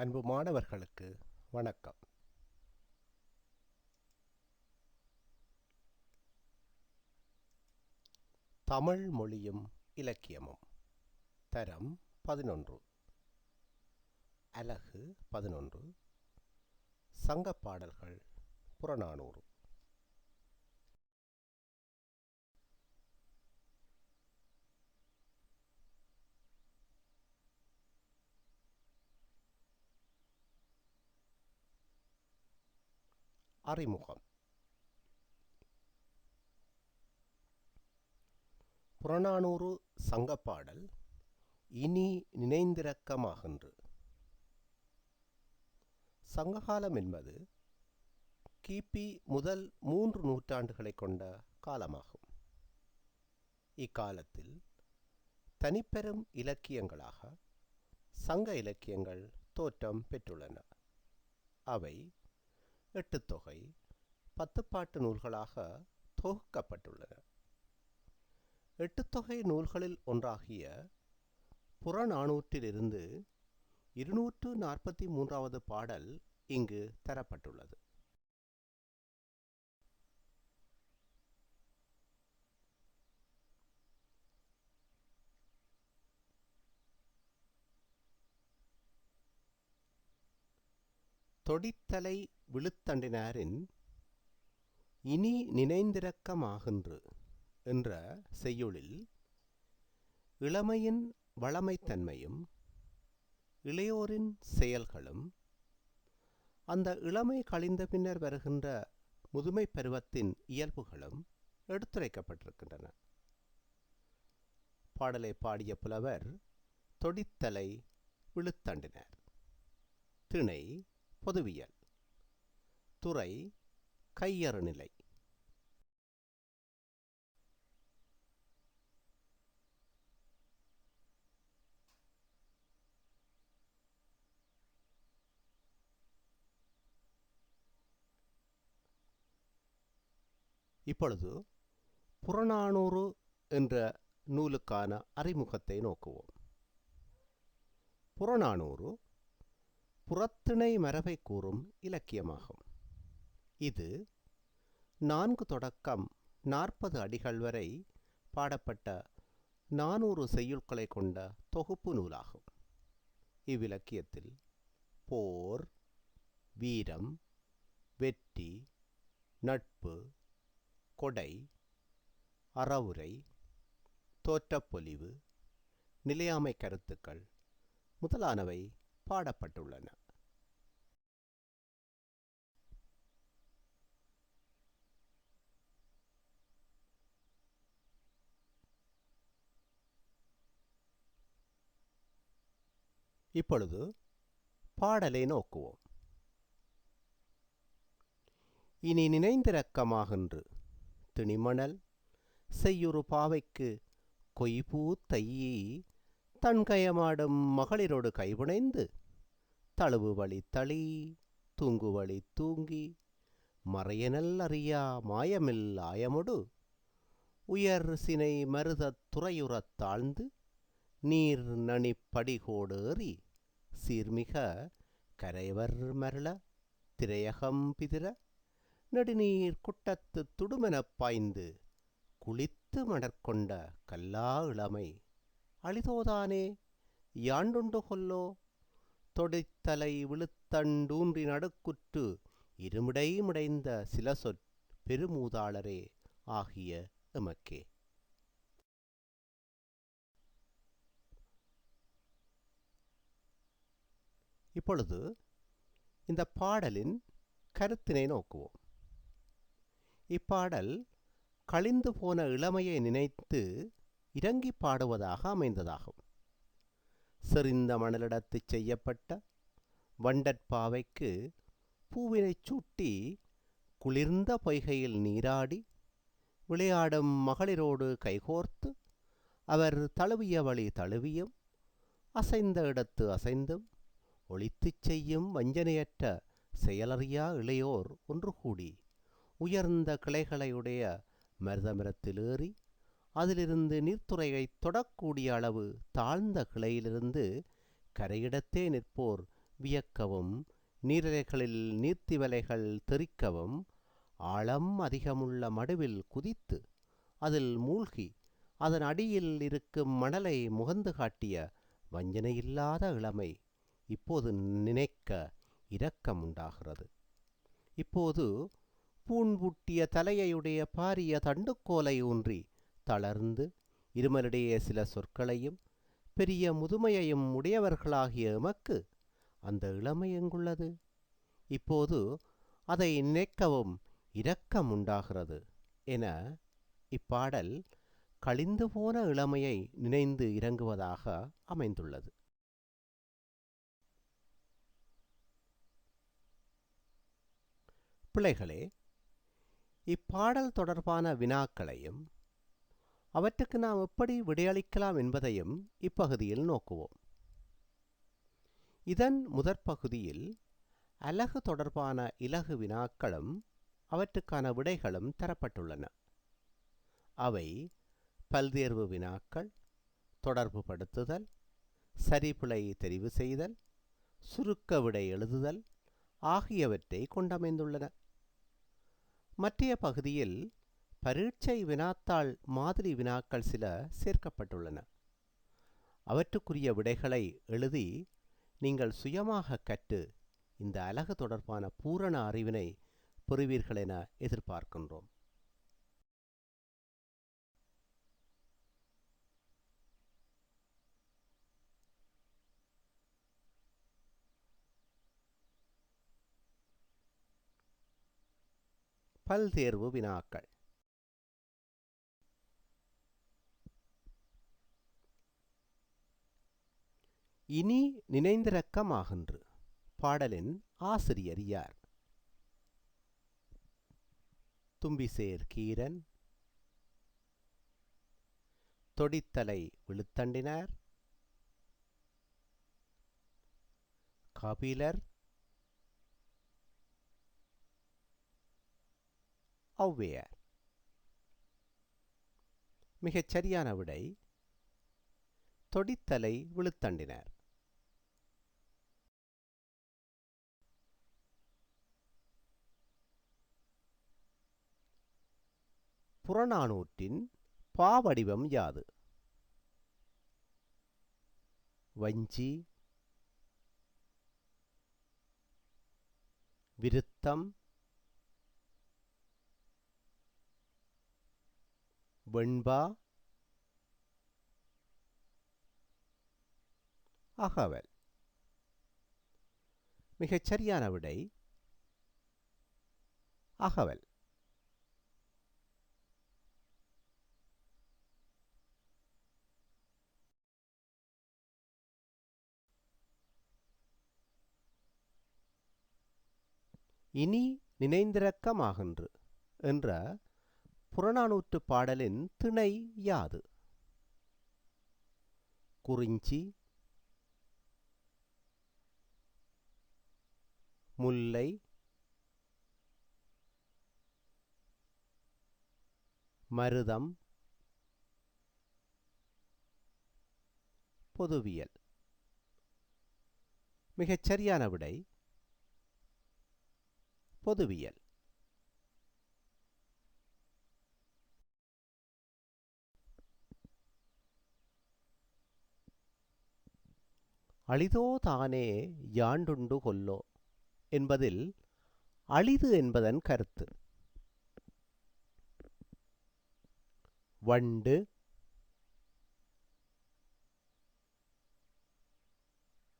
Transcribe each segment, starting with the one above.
அன்பு மாணவர்களுக்கு வணக்கம். தமிழ் மொழியும் இலக்கியமும் தரம் 11 அலகு 11 சங்கப் பாடல்கள் புறநானூறு. அறிமுகம். புறநானூறு சங்கப்பாடல் இனி நினைந்திரக்கமாகின்று. சங்ககாலம் என்பது கிபி முதல் 3 நூற்றாண்டுகளை கொண்ட காலமாகும். இக்காலத்தில் தனிப்பெரும் இலக்கியங்களாக சங்க இலக்கியங்கள் தோற்றம் பெற்றுள்ளன. அவை 8 தொகை 10 பாட்டு நூல்களாக தொகுக்கப்பட்டுள்ளன. 8 தொகை நூல்களில் ஒன்றாகிய புறநானூற்றிலிருந்து 243வது பாடல் இங்கு தரப்பட்டுள்ளது. தொடித்தலை விழுத்தண்டினாரின் இனி நினைந்திரக்கமாகின்று என்ற செய்யுளில் இளமையின் வளமைத்தன்மையும் இளையோரின் செயல்களும் அந்த இளமை கழிந்த பின்னர் வருகின்ற முதுமை பருவத்தின் இயல்புகளும் எடுத்துரைக்கப்பட்டிருக்கின்றன. பாடலை பாடிய புலவர் தொடித்தலை விழுத்தண்டினார். திணை பொதுவியல். துறை கையறுநிலை. இப்பொழுது புறநானூறு என்ற நூலுக்கான அறிமுகத்தை நோக்குவோம். புறநானூறு புறத்திணை மரபை கூறும் இலக்கியமாகும். இது 4 தொடக்கம் 40 அடிகள் வரை பாடப்பட்ட 400 செய்யுட்களை கொண்ட தொகுப்பு நூலாகும். இவ்விலக்கியத்தில் போர், வீரம், வெற்றி, நட்பு, கொடை, அறவுரை, தோற்றப்பொலிவு, நிலையாமை கருத்துக்கள் முதலானவை பாடப்பட்டுள்ளன. இப்பொழுது பாடலை நோக்குவோம். இனி நினைந்திரக்கமாகின்று திணிமணல் செய்யுறு பாவைக்கு கொய்பூ தையி தன்கயமாடும் மகளிரோடு கைபுனைந்து தழுவு வழி தளி தூங்கு வழி தூங்கி மறையனல் அறியா மாயமில் ஆயமொடு உயர் சினை மருதத் துறையுறத் தாழ்ந்து நீர் நனிப்படிகோடேறி சீர்மிக கரைவர் மருள திரையகம் பிதிர நெடுநீர் குட்டத்து துடுமெனப் பாய்ந்து குளித்து மணற்கொண்ட கல்லா இளமை அளிதோதானே யாண்டுண்டு கொல்லோ தொடித்தலை விழுத்தண்டூன்றி நடுக்குற்று இருமிடை முடைந்த சிலசொற் பெருமூதாளரே ஆகிய எமக்கே. இப்பொழுது இந்த பாடலின் கருத்தினை நோக்குவோம். இப்பாடல் கழிந்து போன இளமையை நினைத்து இரங்கி பாடுவதாக அமைந்ததாகும். செறிந்த மணலிடத்து செய்யப்பட்ட வண்டற்பாவைக்கு பூவினை சூட்டி குளிர்ந்த பொய்கையில் நீராடி விளையாடும் மகளிரோடு கைகோர்த்து அவர் தழுவிய வழி தழுவியும் அசைந்த இடத்து அசைந்தும் ஒளித்துச் செய்யும் வஞ்சனையற்ற செயலறியா இளையோர் ஒன்று கூடி உயர்ந்த கிளைகளையுடைய மருதமரத்திலேறி அதிலிருந்து நீர்த்துறையைத் தொடக்கூடிய அளவு தாழ்ந்த கிளையிலிருந்து கரையிடத்தே நிற்போர் வியக்கவும் நீரலைகளில் நீர்த்திவலைகள் தெறிக்கவும் ஆழம் அதிகமுள்ள மடுவில் குதித்து அதில் மூழ்கி அதன் அடியில் இருக்கும் மணலை முகந்து காட்டிய வஞ்சனையில்லாத இளமை இப்போது நினைக்க இரக்கம் உண்டாகிறது. இப்போது பூண்புட்டிய தலையையுடைய பாரிய தண்டுக்கோலை ஊன்றி தளர்ந்து இருமலிடையே சில சொற்களையும் பெரிய முதுமையையும் உடையவர்களாகிய எமக்கு அந்த இளமை எங்குள்ளது? இப்போது அதை நினைக்கவும் இரக்கம் உண்டாகிறது என இப்பாடல் கழிந்து போன இளமையை நினைந்து இறங்குவதாக அமைந்துள்ளது. பிள்ளைகளே, இப்பாடல் தொடர்பான வினாக்களையும் அவற்றுக்கு நாம் எப்படி விடையளிக்கலாம் என்பதையும் இப்பகுதியில் நோக்குவோம். இதன் முதற் பகுதியில் அலகு தொடர்பான இலகு வினாக்களும் அவற்றுக்கான விடைகளும் தரப்பட்டுள்ளன. அவை பல்தேர்வு வினாக்கள், தொடர்பு படுத்துதல், சரிபிழை தெரிவு செய்தல், சுருக்க விடை எழுதுதல் ஆகியவற்றை கொண்டமைந்துள்ளன. மற்றைய பகுதியில் பரீட்சை வினாத்தாள் மாதிரி வினாக்கள் சில சேர்க்கப்பட்டுள்ளன. அவற்றுக்குரிய விடைகளை எழுதி நீங்கள் சுயமாக கற்று இந்த அலகு தொடர்பான பூரண அறிவினை பெறுவீர்கள் என எதிர்பார்க்கின்றோம். பல்தேர்வு வினாக்கள். இனி நினைந்திரக்கமாகின்று பாடலின் ஆசிரியர் யார்? தும்பிசேர் கீரன், தொடித்தலை விழுத்தண்டினார், கபிலர், ஔவையார். மிகச் சரியான விடை தொடித்தலை விழுத்தண்டினார். புறநானூற்றின் பாவடிவம் யாது? வஞ்சி, விருத்தம், வெண்பா, அகவல். மிகச் சரியான விடை அகவல். இனி நினைந்திரக்கமாகின்று என்ற புறநானூற்று பாடலின் திணை யாது? குறிஞ்சி, முல்லை, மருதம், பொதுவியல். மிகச் சரியான விடை பொதுவியல். அளிதோ தானே யாண்டுண்டு கொல்லோ என்பதில் அளிது என்பதன் கருத்து. வண்டு,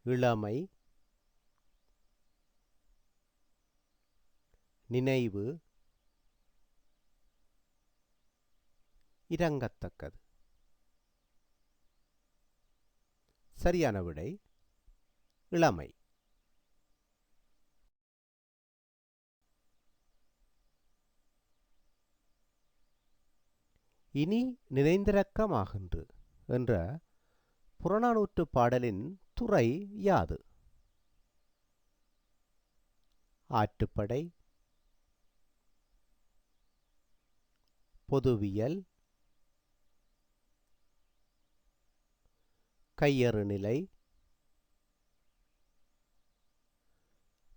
இளமை, நினைவு, இரங்கத்தக்கது. சரியான விடை இளமை. இனி நினைந்திரக்கமாகின்று என்ற புறநானூற்று பாடலின் துறை யாது? ஆற்றுப்படை, பொதுவியல், கையறுநிலை,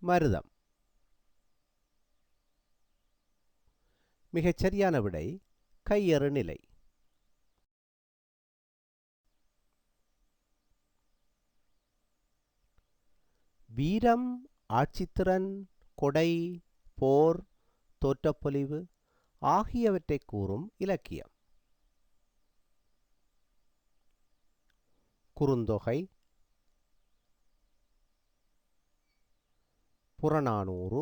மருதம். மிகச் சரியான விடை கையறு நிலை. வீரம், ஆட்சித்திறன், கொடை, போர், தோற்றப்பொலிவு ஆகியவற்றை கூறும் இலக்கியம். குறுந்தொகை, புறநானூறு,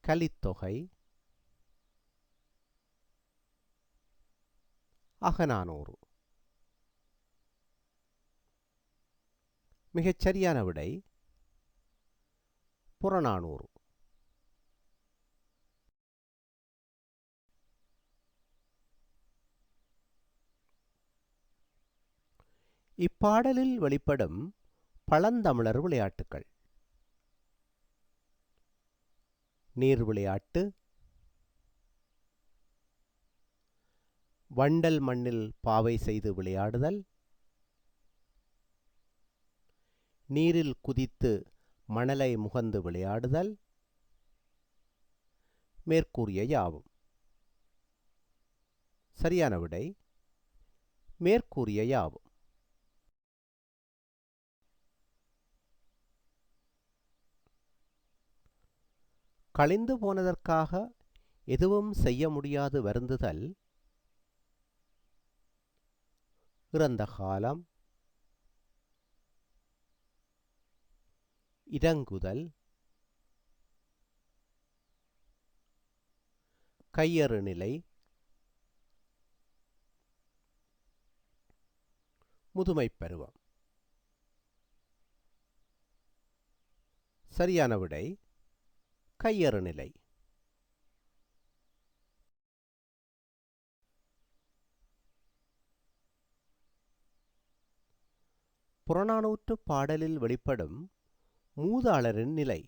கலித்தொகை, அகநானூறு. மிகச் சரியான விடை புறநானூறு. இப்பாடலில் வெளிப்படும் பழந்தமிழர் விளையாட்டுக்கள்: நீர் விளையாட்டு, வண்டல் மண்ணில் பாவை செய்து விளையாடுதல், நீரில் குதித்து மணலை முகந்து விளையாடுதல், மேற்கூறிய யாவும். சரியான விடை மேற்கூறிய யாவும். கழிந்து போனதற்காக எதுவும் செய்ய முடியாது வருந்துதல், இறந்த காலம், இரங்குதல், கையறு நிலை, முதுமைப் பருவம். சரியான விடை கையறு நிலை. புறநானூற்று பாடலில் வெளிப்படும் மூதாளரின் நிலை: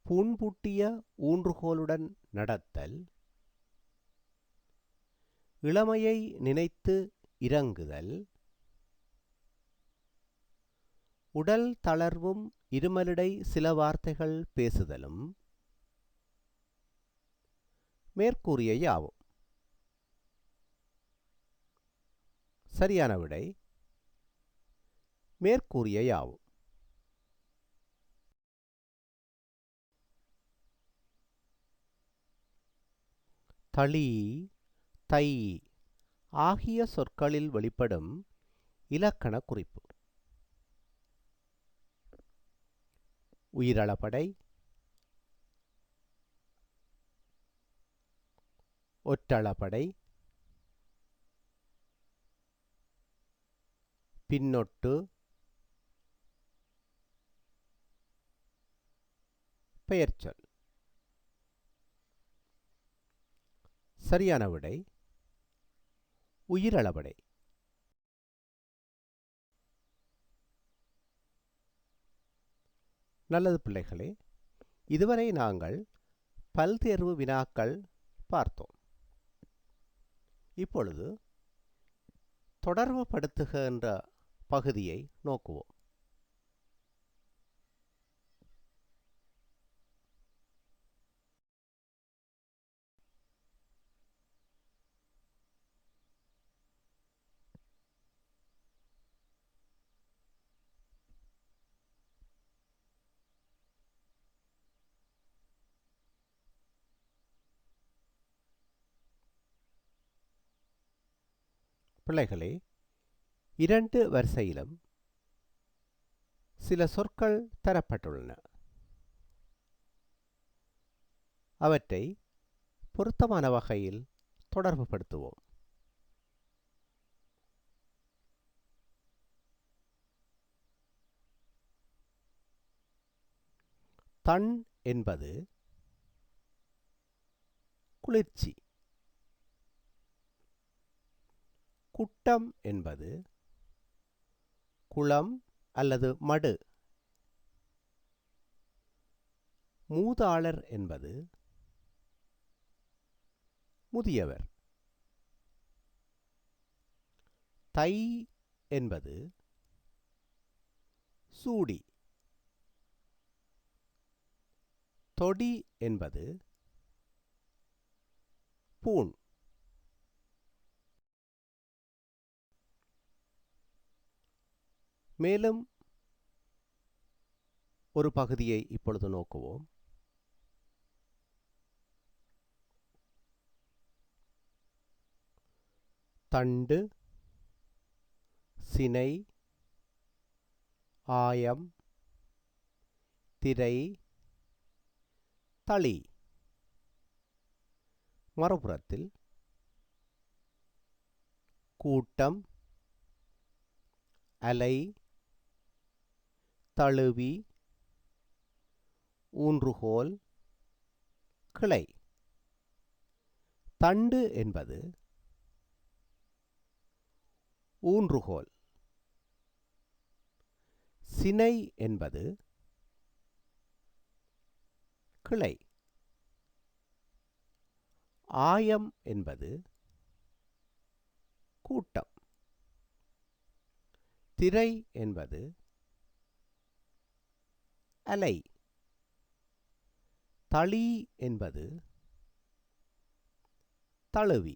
பூண்பூட்டிய ஊன்றுகோலுடன் நடத்தல், இளமையை நினைத்து இரங்குதல், உடல் தளர்வும் இருமலிடை சில வார்த்தைகள் பேசுதலும், மேற்கூறிய யாவும். சரியான விடை மேற்கூறிய யாவும். தளி, தை ஆகிய சொற்களில் வெளிப்படும் இலக்கண குறிப்பு: உயிரளபடை, ஒற்றளபடை, பின்னொட்டு, பெயர்ச்சொல். சரியான விடை உயிரளபடை. நல்லது பிள்ளைகளே, இதுவரை நாங்கள் பல்தேர்வு வினாக்கள் பார்த்தோம். இப்பொழுது தொடர்பு படுத்துக என்ற பகுதியை நோக்குவோம். பிள்ளைகளே, இரண்டு வரிசையிலும் சில சொற்கள் தரப்பட்டுள்ளன. அவற்றை பொருத்தமான வகையில் தொடர்புபடுத்துவோம். தண் என்பது குளிர்ச்சி. குட்டம் என்பது குளம் அல்லது மடு. மூதாளர் என்பது முதியவர். தை என்பது சூடி. தொடி என்பது பூண். மேலும் ஒரு பகுதியை இப்பொழுது நோக்குவோம். தண்டு, சினை, ஆயம், திரை, தளி. மறுபுறத்தில் கூட்டம், அலை, தழுவி, ஊன்றுகோல், கிளை. தண்டு என்பது ஊன்றுகோல். சினை என்பது கிளை. ஆயம் என்பது கூட்டம். திரை என்பது அலை. தளி என்பது தழுவி.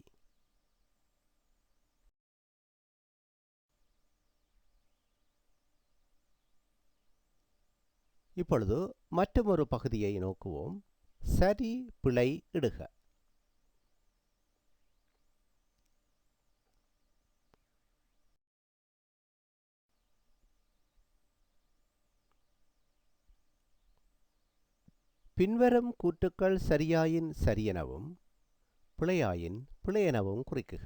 இப்பொழுது மற்றொரு பகுதியை நோக்குவோம். சரி பிழை இடுக. பின்வரும் கூற்றுக்கள் சரியாயின் சரியெனவும் பிழையாயின் பிழையெனவும் குறிக்குக.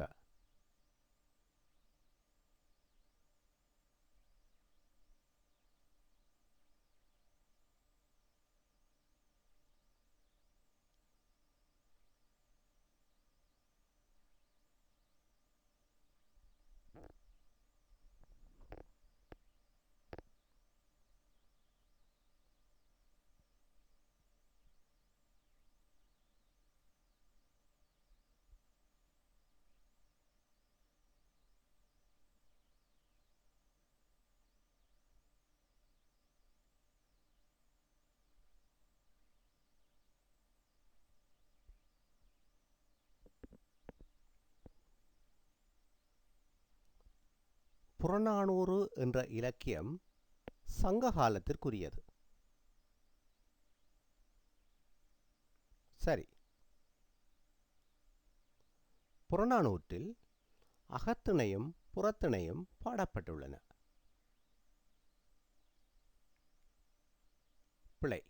புறநானூறு என்ற இலக்கியம் சங்க காலத்திற்குரியது. சரி. புறநானூற்றில் அகத்திணையும் புறத்திணையும் பாடப்பட்டுள்ளன. பிழை.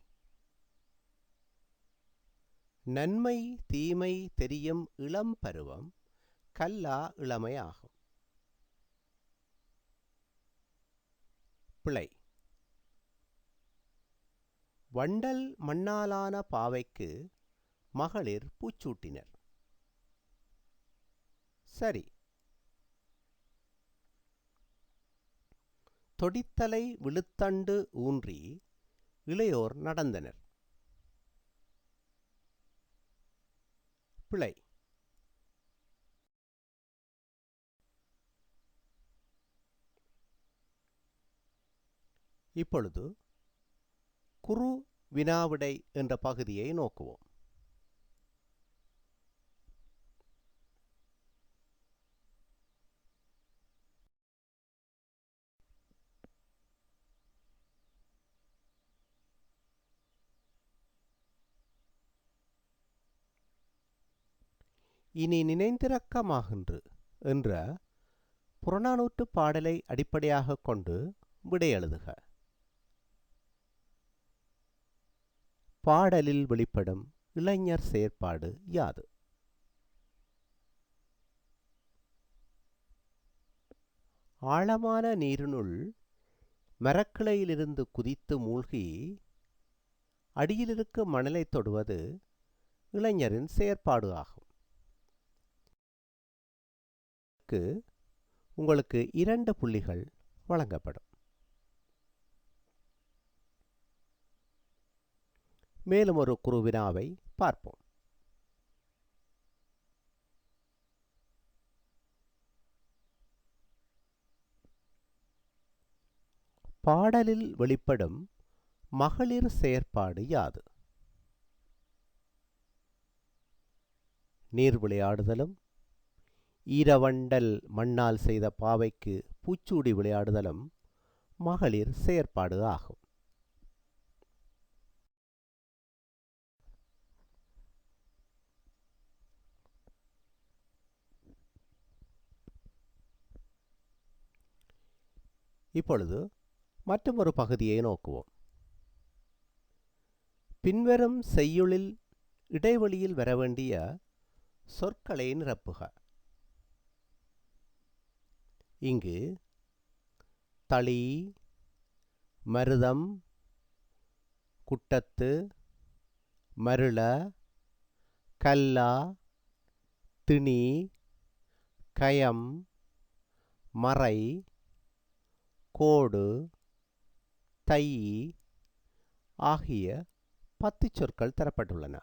நன்மை தீமை தெரியும் இளம் பருவம் கல்லா இளமையாகும். பிழை. வண்டல் மண்ணாலான பாவைக்கு மகளிர் பூச்சூட்டினர். சரி. தொடித்தலை விழுத்தண்டு ஊன்றி இளையோர் நடந்தனர். பிழை. இப்பொழுது குறு வினாவிடை என்ற பகுதியை நோக்குவோம். இனி நினைந்திரக்கமாகின்று என்ற புறநானூற்று பாடலை அடிப்படையாக கொண்டு விடை எழுதுக. பாடலில் வெளிப்படும் இளைஞர் செயற்பாடு யாது? ஆழமான நீரினுள் மரக்கிளையிலிருந்து குதித்து மூழ்கி அடியிலிருக்கும் மணலை தொடுவது இளைஞரின் செயற்பாடு ஆகும். உங்களுக்கு 2 புள்ளிகள் வழங்கப்படும். மேலும் ஒரு குறுவினாவை பார்ப்போம். பாடலில் வெளிப்படும் மகளிர் செயற்பாடு யாது? நீர் விளையாடுதலும், ஈரவண்டல் மண்ணால் செய்த பாவைக்கு பூச்சூடி விளையாடுதலும் மகளிர் செயற்பாடு ஆகும். இப்பொழுது மற்றொரு பகுதியை நோக்குவோம். பின்வரும் செய்யுளில் இடைவெளியில் வரவேண்டிய சொற்களை நிரப்புக. இங்கு தளி, மருதம், குட்டத்து, மருள, கல்லா, திணி, கயம், மறை, கோடு, தை ஆகிய 10 சொற்கள் தரப்பட்டுள்ளன.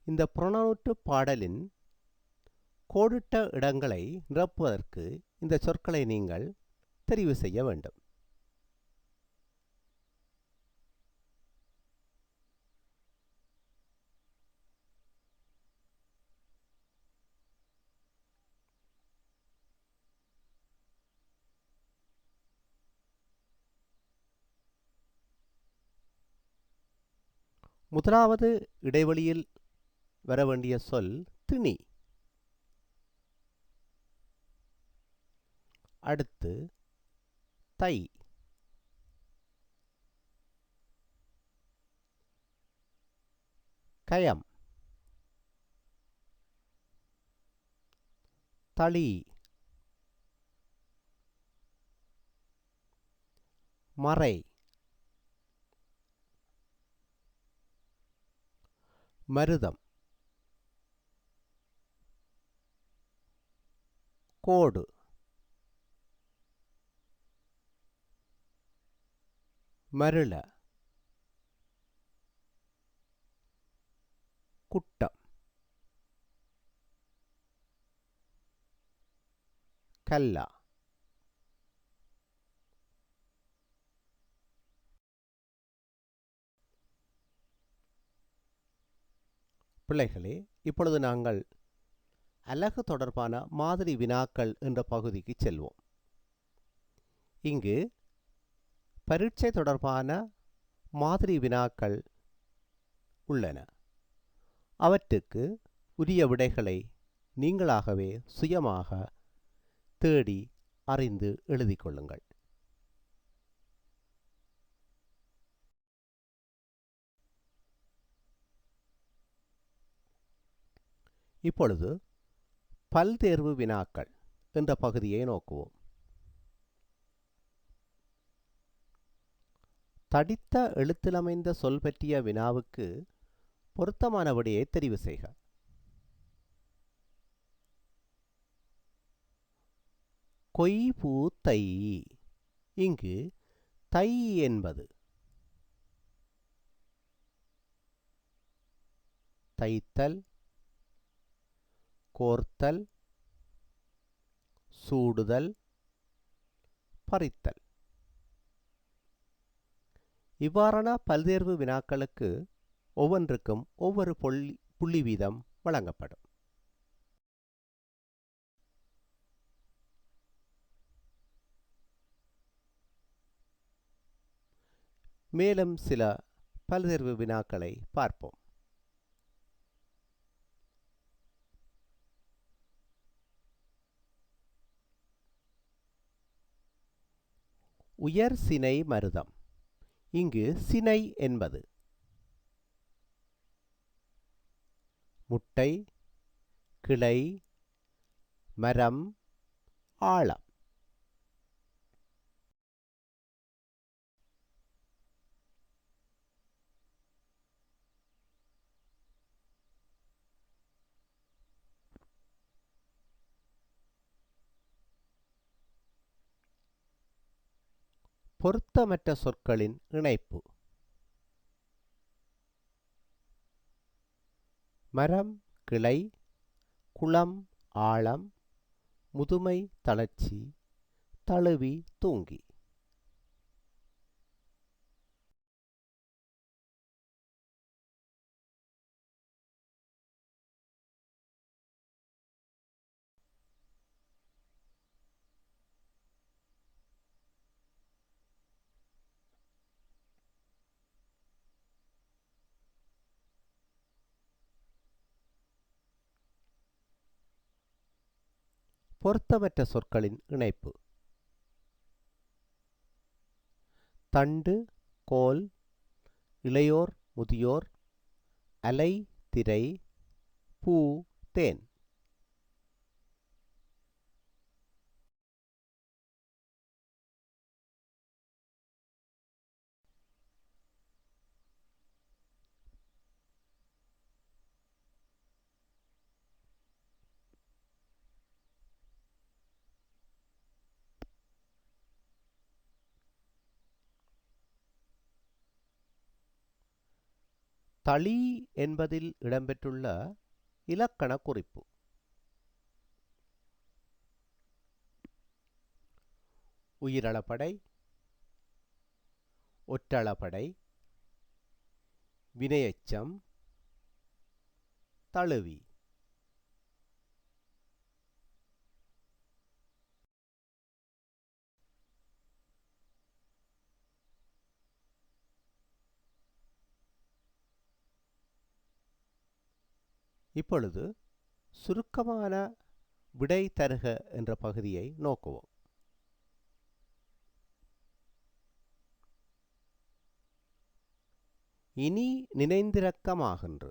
இந்த புறநானூற்று பாடலின் கோடிட்ட இடங்களை நிரப்புவதற்கு இந்த சொற்களை நீங்கள் தெரிவு செய்ய வேண்டும். முதலாவது இடைவெளியில் வரவேண்டிய சொல் திணி. அடுத்து தை, கயம், தளி, மறை, மருதம், கோடு, மருள, குட்டம், கல்லா. பிள்ளைகளே, இப்பொழுது நாங்கள் அலகு தொடர்பான மாதிரி வினாக்கள் என்ற பகுதிக்கு செல்வோம். இங்கு பரீட்சை தொடர்பான மாதிரி வினாக்கள் உள்ளன. அவற்றுக்கு உரிய விடைகளை நீங்களாகவே சுயமாக தேடி அறிந்து எழுதிக் கொள்ளுங்கள். இப்பொழுது பல்தேர்வு வினாக்கள் என்ற பகுதியை நோக்குவோம். தடித்த எழுத்திலமைந்த சொல் பற்றிய வினாவுக்கு பொருத்தமான விடையை தெரிவு செய்க. கொய் பூ தை. இங்கு தை என்பது தைத்தல், கோர்த்தல், சூடுதல், பறித்தல். இவ்வாறான பல்தேர்வு வினாக்களுக்கு ஒவ்வொன்றுக்கும் ஒவ்வொரு புள்ளி வீதம் வழங்கப்படும். மேலும் சில பல்தேர்வு வினாக்களை பார்ப்போம். உயர் சினை மருதம். இங்கு சினை என்பது முட்டை, கிளை, மரம், ஆழம். பொருத்தமற்ற சொற்களின் இணைப்பு. மரம், கிளை, குளம், ஆழம், முதுமை, தளர்ச்சி, தழுவி தூங்கி. பொருத்தமற்ற சொற்களின் இணைப்பு. தண்டு, கோல், இளையோர், முதியோர், அலை, திரை, பூ, தேன். தளி என்பதில் இடம்பெற்றுள்ள இலக்கண குறிப்பு. உயிரளபடை, ஒற்றளபடை, வினையெச்சம், தழுவி. இப்பொழுது சுருக்கமான விடை தருக என்ற பகுதியை நோக்குவோம். இனி நினைந்திரக்கமாகின்று.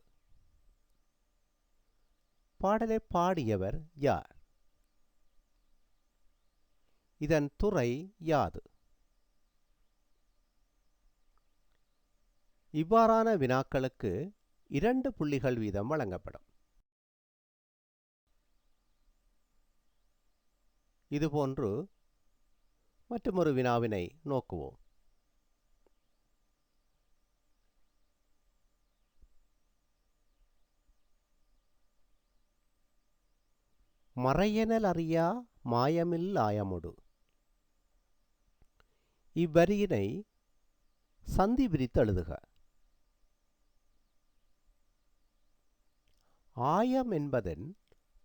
பாடலை பாடியவர் யார்? இதன் துறை யாது? இவ்வாறான வினாக்களுக்கு 2 புள்ளிகள் வீதம் வழங்கப்படும். இதுபோன்று மற்றொரு வினாவினை நோக்குவோம். மறையெனல் அறியா மாயமில் ஆயமுடு. இவ்வரியினை சந்தி பிரித்து எழுதுக. ஆயம் என்பதன்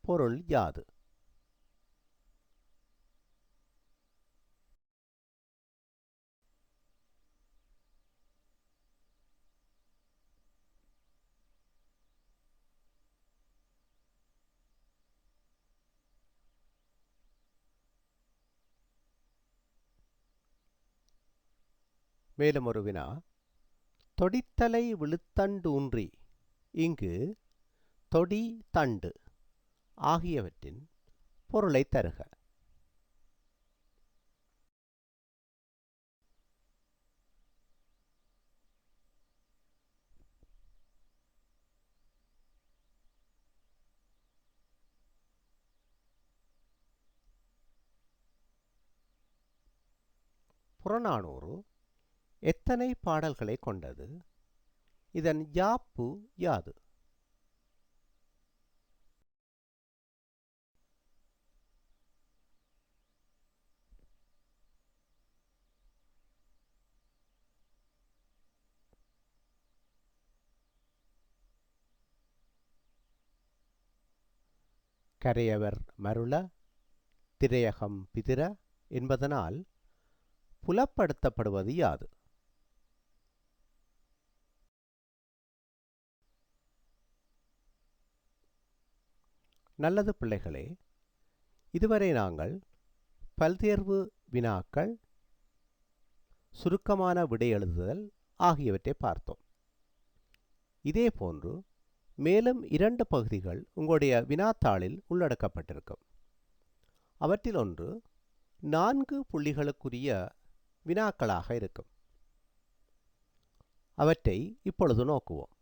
பொருள் யாது? மேலும் ஒரு வினா. தொடித்தலை விழுத்தண்டூன்றி. இங்கு தொடி, தண்டு ஆகியவற்றின் பொருளை தருக. புறநானூறு எத்தனை பாடல்களை கொண்டது? இதன் யாப்பு யாது? கரையவர் மருள, திரையகம் பிதிர என்பதனால் புலப்படுத்தப்படுவது யாது? நல்லது பிள்ளைகளே, இதுவரை நாங்கள் பல்தேர்வு வினாக்கள், சுருக்கமான விடை எழுதுதல் ஆகியவற்றை பார்த்தோம். இதேபோன்று மேலும் 2 பகுதிகள் உங்களுடைய வினாத்தாளில் உள்ளடக்கப்பட்டிருக்கும். அவற்றில் ஒன்று 4 புள்ளிகளுக்குரிய வினாக்களாக இருக்கும். அவற்றை இப்பொழுது நோக்குவோம்.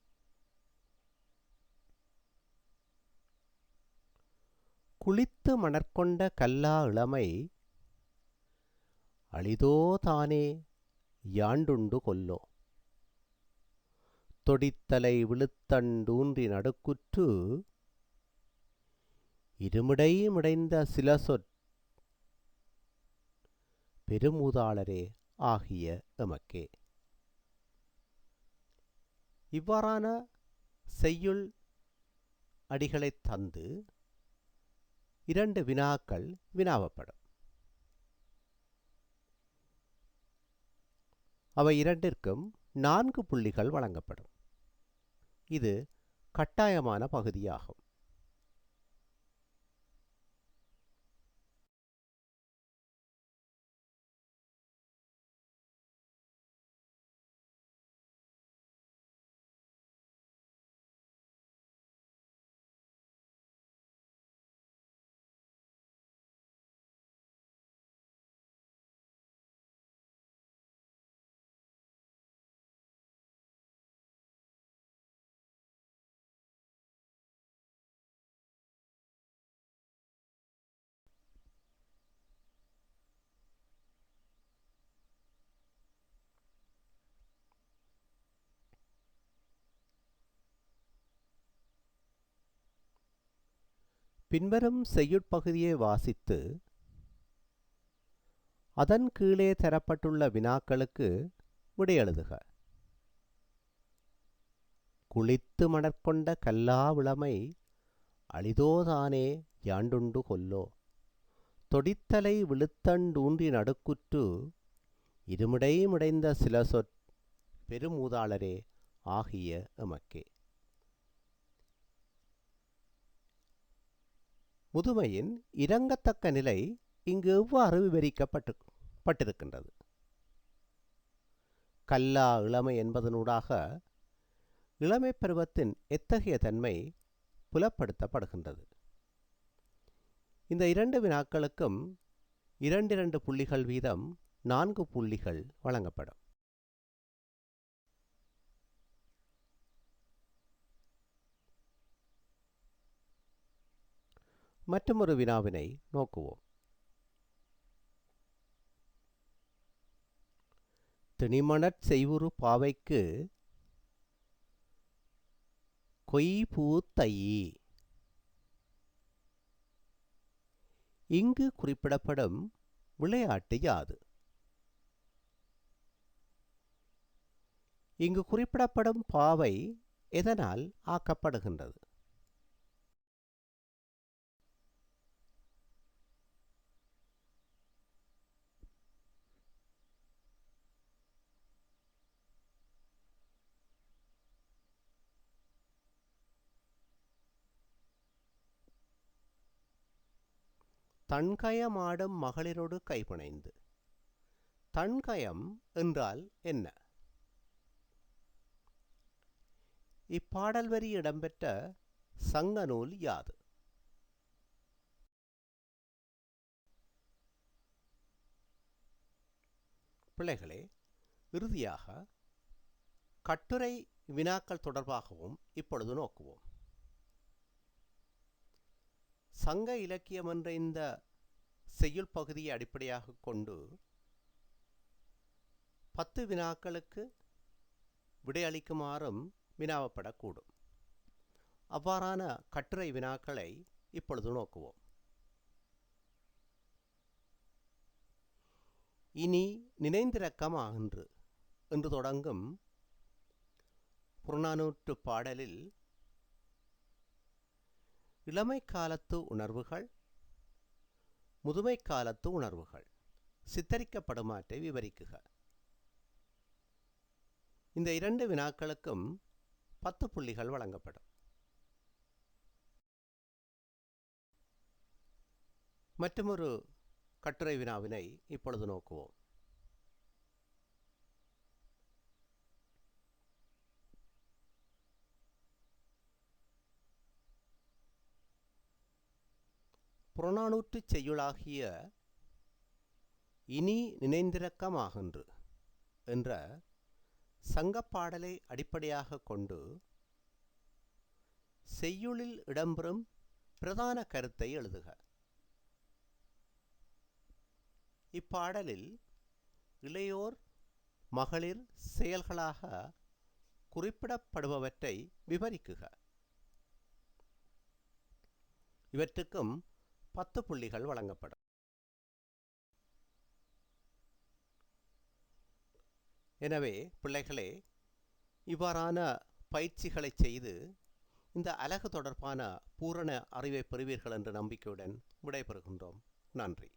குளித்து மணற்கொண்ட கல்லா இளமை அளிதோ தானே யாண்டுண்டு கொல்லோ. தொடித்தலை விழுத்தண்டூன்றி நடுக்குற்று இருமிடை மிடைந்த சில சொற் பெருமூதாளரே ஆகிய எமக்கே. இவ்வாறான செய்யுள் அடிகளைத் தந்து 2 வினாக்கள் வினாவப்படும். அவை இரண்டிற்கும் 4 புள்ளிகள் வழங்கப்படும். இது கட்டாயமான பகுதியாகும். பின்வரும் செய்யுட்பகுதியை வாசித்து அதன் கீழே தரப்பட்டுள்ள வினாக்களுக்கு விடையெழுதுக. குளித்து மணற்கொண்ட கல்லா விளமை அளிதோதானே யாண்டுண்டு கொல்லோ தொடித்தலை விழுத்தண்டூன்றி நடுக்குற்று இருமிடை மிடைந்த சில பெருமூதாளரே ஆகிய எமக்கே. முதுமையின் இரங்கத்தக்க நிலை இங்கு எவ்வாறு விவரிக்கப்பட்டிருக்கின்றது? கல்லா இளமை என்பதனூடாக இளமை பருவத்தின் எத்தகைய தன்மை புலப்படுத்தப்படுகின்றது. இந்த 2 வினாக்களுக்கும் 2 புள்ளிகள் வீதம் 4 புள்ளிகள் வழங்கப்படும். மற்றொரு வினாவினை நோக்குவோம். திணிமணற் செய்வுறு பாவைக்கு கொய்பூத்தையி. இங்கு குறிப்பிடப்படும் விளையாட்டு யாது? இங்கு குறிப்பிடப்படும் பாவை எதனால் ஆக்கப்படுகின்றது? தன்கயமாடும் மகளிரொடு கைபிணைந்து. தன்கயம் என்றால் என்ன? இப்பாடல் வரி இடம்பெற்ற சங்க நூல் யாது? பிள்ளைகளே, இறுதியாக கட்டுரை வினாக்கள் தொடர்பாகவும் இப்பொழுது நோக்குவோம். சங்க இலக்கியம் என்ற இந்த செய்யுள் பகுதியை அடிப்படையாக கொண்டு 10 வினாக்களுக்கு விடையளிக்குமாறும் வினாவப்படக்கூடும். அவ்வாறான கட்டுரை வினாக்களை இப்பொழுது நோக்குவோம். இனி நினைந்திரக்கமாகின்று என்று தொடங்கும் புறநானூற்று பாடலில் இளமை காலத்து உணர்வுகள், முதுமை காலத்து உணர்வுகள் சித்தரிக்கப்படுமாற்றை விவரிக்குக. இந்த 2 வினாக்களுக்கும் 10 புள்ளிகள் வழங்கப்படும். மற்றொரு கட்டுரை வினாவினை இப்பொழுது நோக்குவோம். புறநானூற்று செய்யுளாகிய இனி நினைந்திரக்கமாகின்று என்ற சங்கப்பாடலை அடிப்படையாக கொண்டு செய்யுளில் இடம்பெறும் பிரதான கருத்தை எழுதுக. இப்பாடலில் இளையோர் மகளிர் செயல்களாக குறிப்பிடப்படுபவற்றை விவரிக்குக. இவற்றுக்கும் 10 புள்ளிகள் வழங்கப்படும். எனவே பிள்ளைகளே, இவ்வாறான பயிற்சிகளை செய்து இந்த அலகு தொடர்பான பூரண அறிவை பெறுவீர்கள் என்ற நம்பிக்கையுடன் விடைபெறுகின்றோம். நன்றி.